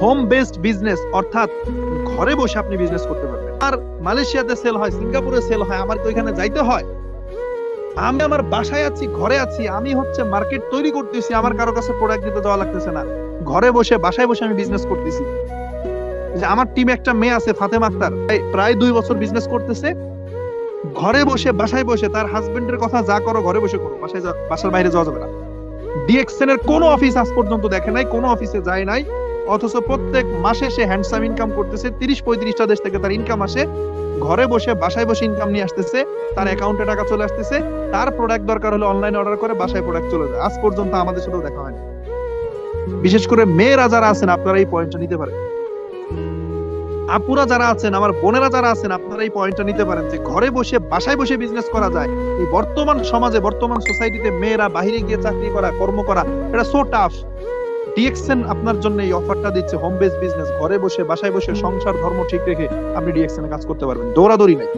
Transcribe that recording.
Home based business, অর্থাৎ ঘরে বসে আপনি বিজনেস করতে পারবেন। আর মালয়েশিয়াতে সেল হয়, সিঙ্গাপুরে সেল হয়, আমার তো ওইখানে যাইতে হয়। আমি আমার বাসায় আছি, ঘরে আছি, আমি হচ্ছে মার্কেট তৈরি করতেছি, আমার কারো কাছে প্রোডাক্ট দিতে যাওয়া লাগতেছে না, ঘরে বসে বাসায় বসে আমি বিজনেস করতেছি। যে আমার টিমে একটা মেয়ে আছে ফাতেমা আক্তার, প্রায় 2 বছর বিজনেস করতেছে ঘরে বসে, বাসায় বসে। তার হাজবেন্ডের কথা যা করো ঘরে বসে করো, বাসার বাইরে যাওয়া যাবে না। ডিএক্সএন এর কোনো অফিস আজ পর্যন্ত দেখে নাই, কোনো অফিসে যায় নাই, অথচ প্রত্যেক মাসে সে হ্যান্ডসাম ইনকাম করতেছে। 30-35টা দেশ থেকে তার ইনকাম আসে, ঘরে বসে বাসায় বসে ইনকাম নিয়ে আসতেছে, তার অ্যাকাউন্টে টাকা চলে আসতেছে। তার প্রোডাক্ট দরকার হলে অনলাইনে অর্ডার করে বাসায় প্রোডাক্ট চলে যায়। আজ পর্যন্ত আমাদের সাথেও দেখা হয়নি। বিশেষ করে মেয়েরা যারা আছেন আপনারা এই পয়েন্টটা নিতে পারেন, আপুরা যারা আছেন, আমার বোনেরা যারা আছেন, আপনারা এই পয়েন্টটা নিতে পারেন যে ঘরে বসে বাসায় বসে বিজনেস করা যায়। এই বর্তমান সমাজে, বর্তমান সোসাইটিতে মেয়েরা বাইরে গিয়ে চাকরি করা, কর্ম করা, এটা সো টাফ। ডিএক্সএন আপনার জন্য এই অফারটা দিচ্ছে, হোম বেস বিজনেস, ঘরে বসে বাসায় বসে সংসার ধর্ম ঠিক রেখে আপনি ডিএক্সএন এ কাজ করতে পারবেন, দৌড়াদৌড়ি নাই।